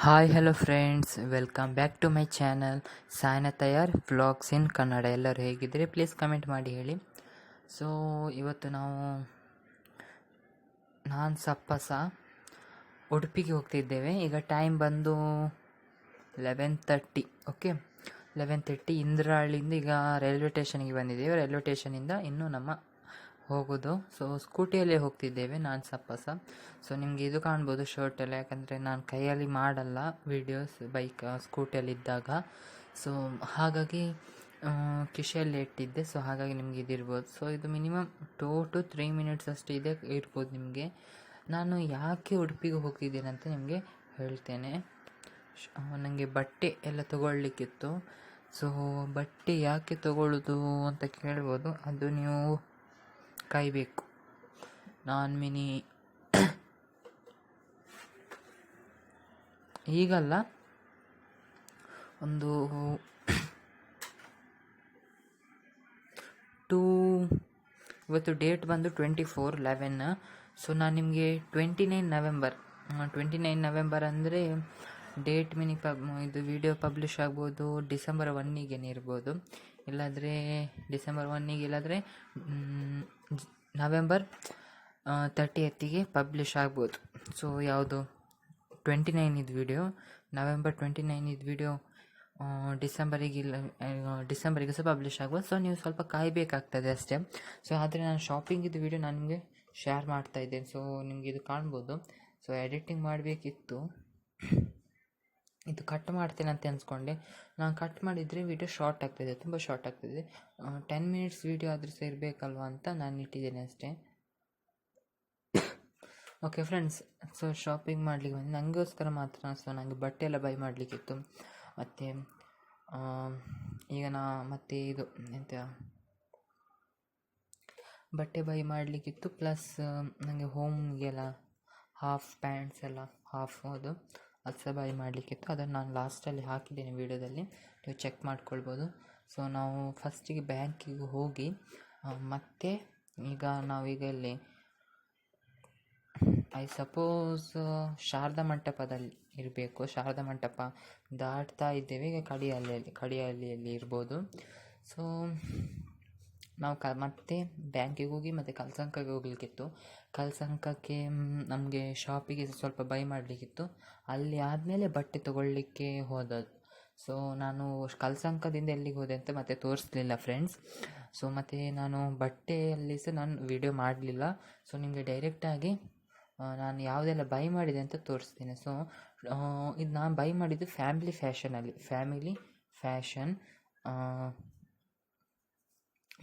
Hi hello friends, welcome back to my channel ಸಾಯ್ನ ತಯಾರ್ vlogs ಇನ್ ಕನ್ನಡ. ಎಲ್ಲರೂ ಹೇಗಿದ್ದೀರಿ ಪ್ಲೀಸ್ ಕಮೆಂಟ್ ಮಾಡಿ ಹೇಳಿ. ಸೊ ಇವತ್ತು ನಾನು ಸಪ್ಪಸ ಉಡುಪಿಗೆ ಹೋಗ್ತಿದ್ದೇವೆ. ಈಗ ಟೈಮ್ ಬಂದು 11:30. ಓಕೆ, 11:30 ಇಂದ್ರಹಳ್ಳಿಯಿಂದ ಈಗ ರೈಲ್ವೆ ಸ್ಟೇಷನ್ಗೆ ಬಂದಿದ್ದೇವೆ. ರೈಲ್ವೆ ಸ್ಟೇಷನಿಂದ ಇನ್ನೂ ನಮ್ಮ ಹೋಗೋದು. ಸೊ ಸ್ಕೂಟಿಯಲ್ಲೇ ಹೋಗ್ತಿದ್ದೇವೆ ನಾನು ಸಪ್ಪಸ. ಸೊ ನಿಮಗೆ ಇದು ಕಾಣ್ಬೋದು ಶರ್ಟ್ ಎಲ್ಲ, ಯಾಕಂದರೆ ನಾನು ಕೈಯಲ್ಲಿ ಮಾಡಲ್ಲ ವೀಡಿಯೋಸ್ ಸ್ಕೂಟಿಯಲ್ಲಿದ್ದಾಗ. ಸೊ ಹಾಗಾಗಿ ಕಿಶೆಯಲ್ಲಿ ಇಟ್ಟಿದ್ದೆ. ಸೊ ಹಾಗಾಗಿ ನಿಮ್ಗೆ ಇದಿರ್ಬೋದು. ಸೊ ಇದು ಮಿನಿಮಮ್ 2 to 3 minutes ಅಷ್ಟು ಇರ್ಬೋದು ನಿಮಗೆ. ನಾನು ಯಾಕೆ ಉಡುಪಿಗೆ ಹೋಗ್ತಿದ್ದೇನೆ ಅಂತ ನಿಮಗೆ ಹೇಳ್ತೇನೆ. ನನಗೆ ಬಟ್ಟೆ ಎಲ್ಲ ತೊಗೊಳ್ಲಿಕ್ಕಿತ್ತು. ಸೊ ಬಟ್ಟೆ ಯಾಕೆ ತೊಗೊಳ್ಳೋದು ಅಂತ ಕೇಳ್ಬೋದು. ಅದು ನೀವು ಕಾಯಬೇಕು. ಮಿನಿ ಈಗಲ್ಲ, ಒಂದು ಇವತ್ತು ಡೇಟ್ ಬಂದು 24/11. ಸೊ ನಾನು ನಿಮಗೆ 29 ನವೆಂಬರ್ ಅಂದರೆ ಡೇಟ್ ಇದು ವಿಡಿಯೋ ಪಬ್ಲಿಷ್ ಆಗ್ಬೋದು ಡಿಸೆಂಬರ್ 1ಗೆ ಇರ್ಬೋದು, ಇಲ್ಲಾಂದರೆ ಡಿಸೆಂಬರ್ 1ಗೆ, ಇಲ್ಲಾಂದರೆ ನವೆಂಬರ್ 30ಗೆ ಪಬ್ಲಿಷ್ ಆಗ್ಬೋದು. ಸೊ ಯಾವುದು 29 ವಿಡಿಯೋ, ನವೆಂಬರ್ 29 ವಿಡಿಯೋ ಡಿಸೆಂಬರಿಗೆ ಸಹ ಪಬ್ಲಿಷ್ ಆಗ್ಬೋದು. ಸೊ ನೀವು ಸ್ವಲ್ಪ ಕಾಯಬೇಕಾಗ್ತದೆ ಅಷ್ಟೇ. ಸೊ ಆದರೆ ನಾನು ಶಾಪಿಂಗಿದ್ದು ವಿಡಿಯೋ ನಾನು ನಿಮಗೆ ಶೇರ್ ಮಾಡ್ತಾ ಇದ್ದೇನೆ. ಸೊ ನಿಮಗೆ ಇದು ಕಾಣ್ಬೋದು. ಸೊ ಎಡಿಟಿಂಗ್ ಮಾಡಬೇಕಿತ್ತು, ಇದು ಕಟ್ ಮಾಡ್ತೇನೆ ಅಂತ ಅನ್ಸ್ಕೊಂಡೆ. ನಾನು ಕಟ್ ಮಾಡಿದರೆ ವಿಡಿಯೋ ಶಾರ್ಟ್ ಆಗ್ತಾಯಿದೆ, ತುಂಬ ಶಾರ್ಟ್ ಆಗ್ತಾಯಿದೆ. 10 minutes ವಿಡಿಯೋ ಆದರೂ ಸಹ ಇರಬೇಕಲ್ವ ಅಂತ ನಾನು ಇಟ್ಟಿದ್ದೇನೆ ಅಷ್ಟೇ. ಓಕೆ ಫ್ರೆಂಡ್ಸ್, ಸೊ ಶಾಪಿಂಗ್ ಮಾಡಲಿಕ್ಕೆ ಬಂದು ನನಗೋಸ್ಕರ ಮಾತ್ರ. ಸೊ ನನಗೆ ಬಟ್ಟೆ ಎಲ್ಲ ಬೈ ಮಾಡಲಿಕ್ಕಿತ್ತು. ಮತ್ತು ಈಗ ಮತ್ತೆ ಇದು ಎಂತ ಬಟ್ಟೆ ಬೈ ಮಾಡಲಿಕ್ಕಿತ್ತು. ಪ್ಲಸ್ ನನಗೆ ಹೋಮ್ಗೆಲ್ಲ ಹಾಫ್ ಪ್ಯಾಂಟ್ಸ್ ಎಲ್ಲ ಅದು ಸಹ ಬೈ ಮಾಡಲಿಕ್ಕಿತ್ತು. ಅದನ್ನು ನಾನು ಲಾಸ್ಟಲ್ಲಿ ಹಾಕಿದ್ದೇನೆ ವಿಡಿಯೋದಲ್ಲಿ, ನೀವು ಚೆಕ್ ಮಾಡ್ಕೊಳ್ಬೋದು. ಸೊ ನಾವು ಫಸ್ಟಿಗೆ ಬ್ಯಾಂಕಿಗೆ ಹೋಗಿ ಮತ್ತೆ ನಾವೀಗ ಇಲ್ಲಿ ಐ ಸಪೋಸ್ ಶಾರದಾ ಮಂಟಪದಲ್ಲಿ ಇರಬೇಕು. ಶಾರದಾ ಮಂಟಪ ದಾಟ್ತಾ ಇದ್ದೇವೆ. ಈಗ ಕಡಿಹಳ್ಳಿಯಲ್ಲಿ ಇರ್ಬೋದು. ಸೊ ನಾವು ಮತ್ತೆ ಬ್ಯಾಂಕಿಗೆ ಹೋಗಿ ಮತ್ತೆ ಕಲ್ಸಂಕಗೆ ಹೋಗ್ಲಿಕ್ಕಿತ್ತು. ಕಲ್ಸಂಕಕ್ಕೆ ನಮಗೆ ಶಾಪಿಗೆ ಸ್ವಲ್ಪ ಬೈ ಮಾಡಲಿಕ್ಕಿತ್ತು. ಅಲ್ಲಿ ಆದಮೇಲೆ ಬಟ್ಟೆ ತೊಗೊಳ್ಳಿಕ್ಕೆ ಹೋದದ್ದು. ಸೊ ನಾನು ಕಲ್ಸಂಕದಿಂದ ಎಲ್ಲಿಗೆ ಹೋದೆ ಅಂತ ಮತ್ತೆ ತೋರಿಸ್ಲಿಲ್ಲ ಫ್ರೆಂಡ್ಸ್. ಸೊ ಮತ್ತು ನಾನು ಬಟ್ಟೆಯಲ್ಲಿ ಸಹ ನಾನು ವಿಡಿಯೋ ಮಾಡಲಿಲ್ಲ. ಸೊ ನಿಮಗೆ ಡೈರೆಕ್ಟಾಗಿ ನಾನು ಯಾವುದೆಲ್ಲ ಬೈ ಮಾಡಿದೆ ಅಂತ ತೋರಿಸ್ತೇನೆ. ಸೊ ಇದು ನಾನು ಬೈ ಮಾಡಿದ್ದು ಫ್ಯಾಮಿಲಿ ಫ್ಯಾಷನ್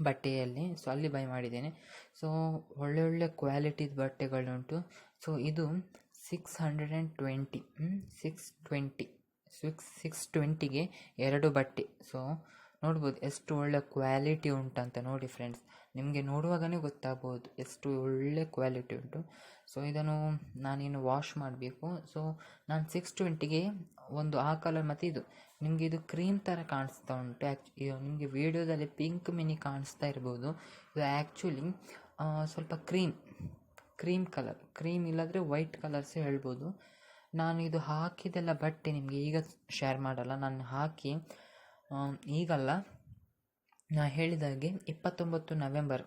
ಬಟ್ಟೆಯಲ್ಲಿ. ಸೊ ಅಲ್ಲಿ ಬೈ ಮಾಡಿದ್ದೇನೆ. ಸೊ ಒಳ್ಳೆ ಕ್ವಾಲಿಟಿದ ಬಟ್ಟೆಗಳುಂಟು. ಸೊ ಇದು 620ಗೆ 2 ಬಟ್ಟೆ. ಸೊ ನೋಡ್ಬೋದು ಎಷ್ಟು ಒಳ್ಳೆ ಕ್ವಾಲಿಟಿ ಉಂಟಂತ. ನೋಡಿ ಫ್ರೆಂಡ್ಸ್, ನಿಮಗೆ ನೋಡುವಾಗಲೇ ಗೊತ್ತಾಗ್ಬೋದು ಎಷ್ಟು ಒಳ್ಳೆ ಕ್ವಾಲಿಟಿ ಉಂಟು. ಸೊ ಇದನ್ನು ನಾನಿನ್ನು ವಾಶ್ ಮಾಡಬೇಕು. ಸೊ ನಾನು 620ಗೆ ಒಂದು ಆ ಕಲರ್, ಮತ್ತು ಇದು ನಿಮಗೆ ಇದು ಕ್ರೀಮ್ ಥರ ಕಾಣಿಸ್ತಾ ಉಂಟು. ನಿಮಗೆ ವಿಡಿಯೋದಲ್ಲಿ ಪಿಂಕ್ ಮಿನಿ ಕಾಣಿಸ್ತಾ ಇರ್ಬೋದು. ಇದು ಆ್ಯಕ್ಚುಲಿ ಸ್ವಲ್ಪ ಕ್ರೀಮ್ ಕಲರ್, ಕ್ರೀಮ್ ಇಲ್ಲಾಂದರೆ ವೈಟ್ ಕಲರ್ಸೇ ಹೇಳ್ಬೋದು. ನಾನು ಇದು ಹಾಕಿದೆಲ್ಲ ಬಟ್ಟೆ ನಿಮಗೆ ಈಗ ಶೇರ್ ಮಾಡಲ್ಲ. ನಾನು ಹಾಕಿ ಈಗಲ್ಲ, ನಾನು ಹೇಳಿದಾಗೆ 29 ನವೆಂಬರ್.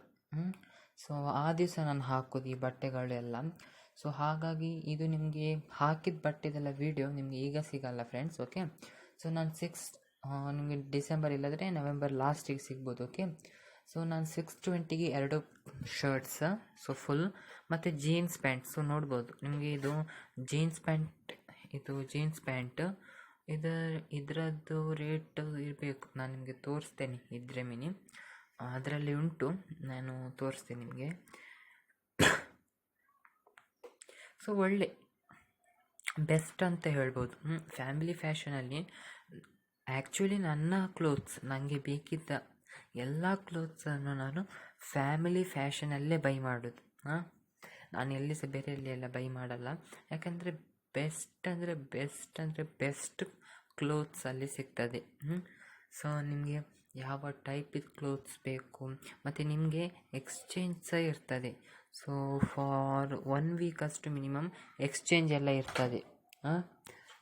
ಸೊ ಆ ದಿವಸ ನಾನು ಹಾಕೋದು ಈ ಬಟ್ಟೆಗಳೆಲ್ಲ. ಸೊ ಹಾಗಾಗಿ ಇದು ನಿಮಗೆ ಹಾಕಿದ ಬಟ್ಟೆದೆಲ್ಲ ವೀಡಿಯೋ ನಿಮಗೆ ಈಗ ಸಿಗಲ್ಲ ಫ್ರೆಂಡ್ಸ್. ಓಕೆ, ಸೊ ನಾನು ನಿಮಗೆ ಡಿಸೆಂಬರ್ ಇಲ್ಲಾಂದರೆ ನವೆಂಬರ್ ಲಾಸ್ಟಿಗೆ ಸಿಗ್ಬೋದು. ಓಕೆ, ಸೊ ನಾನು 620ಗೆ 2 ಶರ್ಟ್ಸ್, ಸೊ ಫುಲ್, ಮತ್ತು ಜೀನ್ಸ್ ಪ್ಯಾಂಟ್. ಸೊ ನೋಡ್ಬೋದು ನಿಮಗೆ ಇದು ಜೀನ್ಸ್ ಪ್ಯಾಂಟ್ ಇದರದ್ದು ರೇಟ್ ಇರಬೇಕು. ನಾನು ನಿಮಗೆ ತೋರಿಸ್ತೇನೆ, ಇದ್ರೆ ಮಿನಿ ಅದರಲ್ಲಿ ಉಂಟು, ನಾನು ತೋರಿಸ್ತೇನೆ ನಿಮಗೆ. ಸೊ ಒಳ್ಳೆ ಬೆಸ್ಟ್ ಅಂತ ಹೇಳ್ಬೋದು ಫ್ಯಾಮಿಲಿ ಫ್ಯಾಷನಲ್ಲಿ. ಆ್ಯಕ್ಚುಲಿ ನನ್ನ ನನಗೆ ಬೇಕಿದ್ದ ಎಲ್ಲ ಕ್ಲೋತ್ಸನ್ನು ನಾನು ಫ್ಯಾಮಿಲಿ ಫ್ಯಾಷನಲ್ಲೇ ಬೈ ಮಾಡೋದು. ನಾನು ಎಲ್ಲಿ ಸಹ ಬೇರೆ ಎಲ್ಲ ಬೈ ಮಾಡಲ್ಲ. ಯಾಕಂದರೆ ಬೆಸ್ಟ್ ಕ್ಲೋತ್ಸ್ ಅಲ್ಲಿ ಸಿಗ್ತದೆ. ಸೊ ನಿಮಗೆ ಯಾವ ಟೈಪಿದ ಕ್ಲೋತ್ಸ್ ಬೇಕು, ಮತ್ತು ನಿಮಗೆ ಎಕ್ಸ್ಚೇಂಜ್ ಸಹ ಇರ್ತದೆ. ಸೊ ಫಾರ್ 1 ವೀಕ್ ಅಷ್ಟು ಮಿನಿಮಮ್ ಎಕ್ಸ್ಚೇಂಜ್ ಎಲ್ಲ ಇರ್ತದೆ.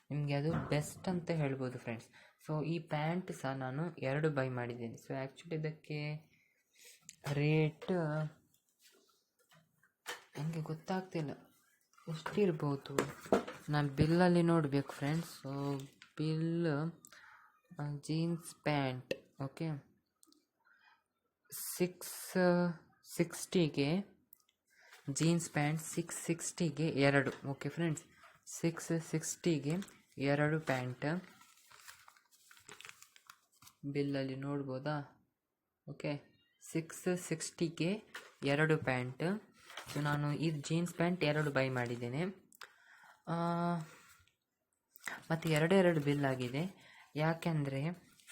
ನಿಮಗೆ ಅದು ಬೆಸ್ಟ್ ಅಂತ ಹೇಳ್ಬೋದು ಫ್ರೆಂಡ್ಸ್. ಸೊ ಈ ಪ್ಯಾಂಟ್ ಸಹ ನಾನು 2 ಬೈ ಮಾಡಿದ್ದೀನಿ. ಸೊ ಆ್ಯಕ್ಚುಲಿ ಇದಕ್ಕೆ ರೇಟ್ ನನಗೆ ಗೊತ್ತಾಗ್ತಿಲ್ಲ ಎಷ್ಟಿರ್ಬೋದು, ನಾನು ಬಿಲ್ಲಲ್ಲಿ ನೋಡಬೇಕು friends. So bill jeans pant okay 660ಗೆ ಜೀನ್ಸ್ ಪ್ಯಾಂಟ್ 660ಗೆ 2 ಓಕೆ ಫ್ರೆಂಡ್ಸ್. 660ಗೆ 2 ಪ್ಯಾಂಟ್ ಬಿಲ್ಲಲ್ಲಿ ನೋಡ್ಬೋದಾ? ಓಕೆ 660ಗೆ 2 ಪ್ಯಾಂಟ್. ಸೊ ನಾನು ಈ ಜೀನ್ಸ್ ಪ್ಯಾಂಟ್ 2 ಬೈ ಮಾಡಿದ್ದೇನೆ. ಮತ್ತು 2 ಬಿಲ್ ಆಗಿದೆ. ಯಾಕೆಂದರೆ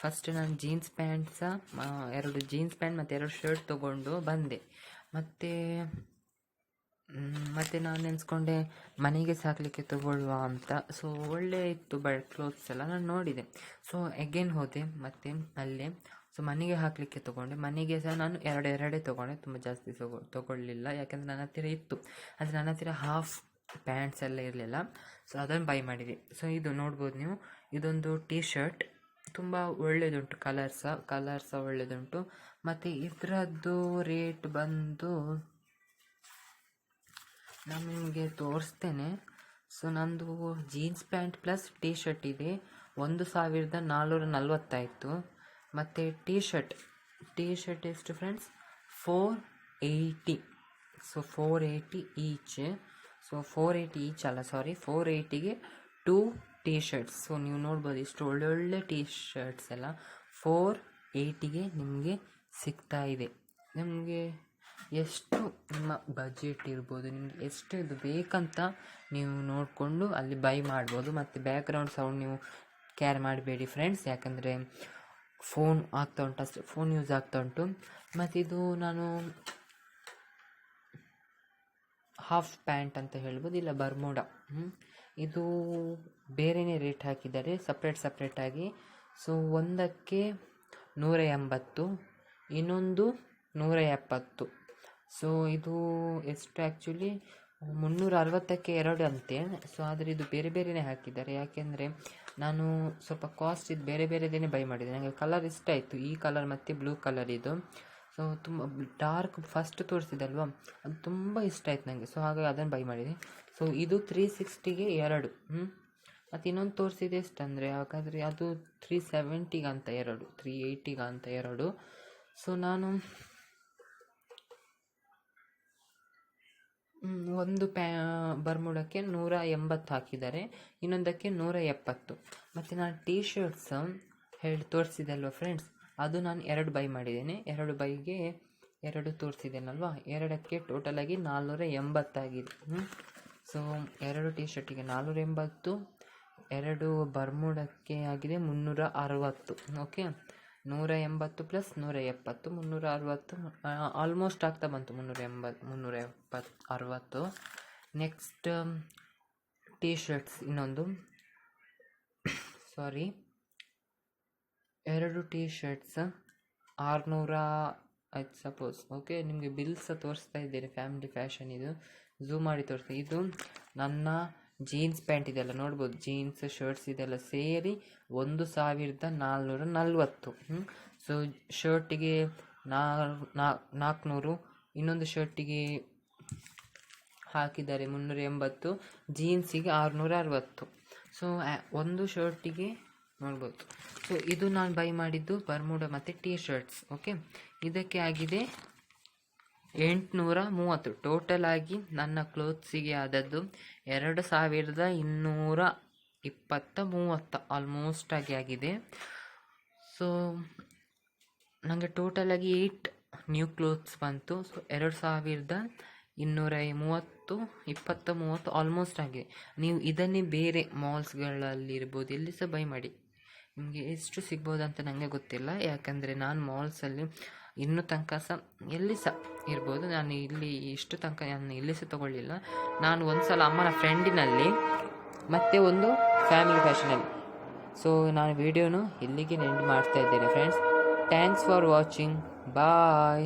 ಫಸ್ಟ್ ನಾನು ಜೀನ್ಸ್ ಪ್ಯಾಂಟ್ ಸಹ 2 ಜೀನ್ಸ್ ಪ್ಯಾಂಟ್ ಮತ್ತು 2 ಶರ್ಟ್ ತೊಗೊಂಡು ಬಂದೆ. ಮತ್ತು ನಾನು ನೆನೆಸ್ಕೊಂಡೆ ಮನೆಗೆ ಸಾಕಲಿಕ್ಕೆ ತೊಗೊಳ್ಳುವ ಅಂತ. ಸೊ ಒಳ್ಳೆ ಇತ್ತು ಕ್ಲೋತ್ಸ್ ಎಲ್ಲ ನಾನು ನೋಡಿದೆ. ಸೊ ಅಗೇನ್ ಹೋದೆ ಮತ್ತು ಅಲ್ಲೇ ಸೊ ಮನೆಗೆ ಹಾಕಲಿಕ್ಕೆ ತೊಗೊಂಡೆ. ಮನೆಗೆ ಸಹ ನಾನು 2 ತೊಗೊಂಡೆ, ತುಂಬ ಜಾಸ್ತಿ ತೊಗೊಳ್ಳಿಲ್ಲ. ಯಾಕೆಂದರೆ ನನ್ನ ಹತ್ತಿರ ಇತ್ತು, ಆದರೆ ನನ್ನ ಹತ್ತಿರ ಹಾಫ್ ಪ್ಯಾಂಟ್ಸ್ ಎಲ್ಲ ಇರಲಿಲ್ಲ. ಸೊ ಅದನ್ನು ಬೈ ಮಾಡಿದೆ. ಸೊ ಇದು ನೋಡ್ಬೋದು ನೀವು, ಇದೊಂದು ಟೀ ಶರ್ಟ್ ತುಂಬ ಒಳ್ಳೆಯದುಂಟು, ಕಲರ್ ಸಹ ಒಳ್ಳೆಯದುಂಟು. ಮತ್ತು ಇದರದ್ದು ರೇಟ್ ಬಂದು ನಾನು ನಿಮಗೆ ತೋರಿಸ್ತೇನೆ. ಸೊ ನಂದು jeans pant plus T shirt ಇದೆ 1440 ಆಯಿತು. ಮತ್ತು ಟೀ ಶರ್ಟ್ ಎಷ್ಟು friends? 480. So 480 each. So 480 each ಅಲ್ಲ, ಸಾರಿ 480ಗೆ 2 ಟೀ ಶರ್ಟ್ಸ್. ಸೊ ನೀವು ನೋಡ್ಬೋದು ಇಷ್ಟು ಒಳ್ಳೊಳ್ಳೆ ಟೀ ಶರ್ಟ್ಸ್ ಎಲ್ಲ 480ಗೆ ನಿಮಗೆ ಸಿಗ್ತಾ ಇದೆ. ನಿಮಗೆ ಎಷ್ಟು ನಿಮ್ಮ ಬಜೆಟ್ ಇರ್ಬೋದು, ನಿಮಗೆ ಎಷ್ಟು ಇದು ಬೇಕಂತ ನೀವು ನೋಡಿಕೊಂಡು ಅಲ್ಲಿ ಬೈ ಮಾಡ್ಬೋದು. ಮತ್ತು ಬ್ಯಾಕ್ಗ್ರೌಂಡ್ ಸೌಂಡ್ ನೀವು ಕೇರ್ ಮಾಡಬೇಡಿ ಫ್ರೆಂಡ್ಸ್, ಯಾಕಂದರೆ ಫೋನ್ ಆಗ್ತಾ ಉಂಟು ಅಷ್ಟೇ, ಫೋನ್ ಯೂಸ್ ಆಗ್ತಾ ಉಂಟು. ಮತ್ತು ಇದು ನಾನು ಹಾಫ್ ಪ್ಯಾಂಟ್ ಅಂತ ಹೇಳ್ಬೋದು, ಇಲ್ಲ ಬರ್ಮೋಡಾ. ಇದು ಬೇರೆಯೇ ರೇಟ್ ಹಾಕಿದ್ದಾರೆ ಸಪ್ರೇಟಾಗಿ. ಸೊ ಒಂದಕ್ಕೆ 180, ಇನ್ನೊಂದು 170. ಸೊ ಇದು ಎಷ್ಟು ಆ್ಯಕ್ಚುಲಿ 360ಕ್ಕೆ 2 ಅಂತೆ. ಸೊ ಆದರೆ ಇದು ಬೇರೆಯೇ ಹಾಕಿದ್ದಾರೆ. ಯಾಕೆಂದರೆ ನಾನು ಸ್ವಲ್ಪ ಕಾಸ್ಟ್ ಇದು ಬೇರೆದೇ ಬೈ ಮಾಡಿದೆ. ನನಗೆ ಕಲರ್ ಇಷ್ಟ ಆಯಿತು, ಈ ಕಲರ್ ಮತ್ತು ಬ್ಲೂ ಕಲರ್ ಇದು. ಸೊ ತುಂಬ ಡಾರ್ಕ್ ಫಸ್ಟ್ ತೋರಿಸಿದಲ್ವ, ಅದು ತುಂಬ ಇಷ್ಟ ಆಯ್ತು ನನಗೆ. ಸೊ ಹಾಗಾಗಿ ಅದನ್ನು ಬೈ ಮಾಡಿದೆ. ಸೊ ಇದು 360ಗೆ 2. ಮತ್ತು ಇನ್ನೊಂದು ತೋರಿಸಿದೆ ಎಷ್ಟಂದರೆ, ಹಾಗಾದರೆ ಅದು 370ಗಂತ 2, 380ಗಂತ 2. ಸೊ ನಾನು ಒಂದು ಬರ್ಮುಡಕ್ಕೆ 180 ಹಾಕಿದ್ದಾರೆ, ಇನ್ನೊಂದಕ್ಕೆ 170. ಮತ್ತು ನಾನು ಟೀ ಶರ್ಟ್ಸ್ ತೋರಿಸಿದೆ ಅಲ್ವ ಫ್ರೆಂಡ್ಸ್, ಅದು ನಾನು 2 ಬೈ ಮಾಡಿದ್ದೇನೆ. 2 ಬೈಗೆ 2 ತೋರಿಸಿದ್ದೇನಲ್ವ, 2ಕ್ಕೆ ಟೋಟಲಾಗಿ 480 ಆಗಿದೆ. ಸೊ 2 ಟೀ ಶರ್ಟಿಗೆ 480, 2 ಬರ್ಮುಡಕ್ಕೆ ಆಗಿದೆ 360. ಓಕೆ 180 ಪ್ಲಸ್ 170 360, ಆಲ್ಮೋಸ್ಟ್ ಆಗ್ತಾ ಬಂತು 380 360. ನೆಕ್ಸ್ಟ್ ಟೀ ಶರ್ಟ್ಸ್ ಇನ್ನೊಂದು, ಸಾರಿ 2 ಟೀ ಶರ್ಟ್ಸ್ 600 ಆಯ್ತು ಸಪೋಸ್. ಓಕೆ ನಿಮಗೆ ಬಿಲ್ ಸಹ ತೋರಿಸ್ತಾ ಇದ್ದೇನೆ, ಫ್ಯಾಮಿಲಿ ಫ್ಯಾಷನ್ ಇದು ಝೂಮ್ ಮಾಡಿ ತೋರಿಸ್ತಾ. ಇದು ನನ್ನ ಜೀನ್ಸ್ ಪ್ಯಾಂಟ್ ಇದೆಲ್ಲ ನೋಡ್ಬೋದು, ಜೀನ್ಸ್ ಶರ್ಟ್ಸ್ ಇದೆಲ್ಲ ಸೇರಿ 1440. ಸೊ ಶರ್ಟಿಗೆ 400, ಇನ್ನೊಂದು ಶರ್ಟಿಗೆ ಹಾಕಿದ್ದಾರೆ 380, ಜೀನ್ಸಿಗೆ 660. ಸೊ ಒಂದು ಶರ್ಟಿಗೆ ನೋಡ್ಬೋದು. ಸೊ ಇದು ನಾನು ಬೈ ಮಾಡಿದ್ದು ಬರ್ಮುಡಾ ಮತ್ತು ಟೀ ಶರ್ಟ್ಸ್. ಓಕೆ ಇದಕ್ಕೆ ಆಗಿದೆ 830. ಟೋಟಲ್ ಆಗಿ ನನ್ನ ಕ್ಲೋತ್ಸಿಗೆ ಆದದ್ದು 2220-30 ಆಲ್ಮೋಸ್ಟ್ ಆಗಿದೆ. ಸೊ ನನಗೆ ಟೋಟಲಾಗಿ 8 ನ್ಯೂ ಕ್ಲೋತ್ಸ್ ಬಂತು. ಸೊ 2230 ಆಲ್ಮೋಸ್ಟ್ ಆಗಿದೆ. ನೀವು ಇದನ್ನೇ ಬೇರೆ ಮಾಲ್ಸ್ಗಳಲ್ಲಿ ಇರ್ಬೋದು, ಎಲ್ಲಿ ಸಹ ಬೈ ಮಾಡಿ, ನಿಮಗೆ ಎಷ್ಟು ಸಿಗ್ಬೋದು ಅಂತ ನನಗೆ ಗೊತ್ತಿಲ್ಲ. ಯಾಕಂದರೆ ನಾನು ಮಾಲ್ಸಲ್ಲಿ ಇನ್ನೂ ತನಕ ಸಹ ಎಲ್ಲಿ ಸಹ ಇರ್ಬೋದು, ನಾನು ಇಲ್ಲಿ ಇಷ್ಟು ತನಕ ನಾನು ಎಲ್ಲಿ ಸಹ ತೊಗೊಳ್ಳಿಲ್ಲ. ನಾನು ಒಂದು ಸಲ ಅಮ್ಮನ ಫ್ರೆಂಡಿನಲ್ಲಿ ಮತ್ತು ಒಂದು ಫ್ಯಾಮಿಲಿ ಫ್ಯಾಷನಲ್ಲಿ. ಸೊ ನಾನು ವಿಡಿಯೋನು ಇಲ್ಲಿಗೆ ಎಂಡ್ ಮಾಡ್ತಾ ಇದ್ದೇನೆ friends. Thanks for watching, bye.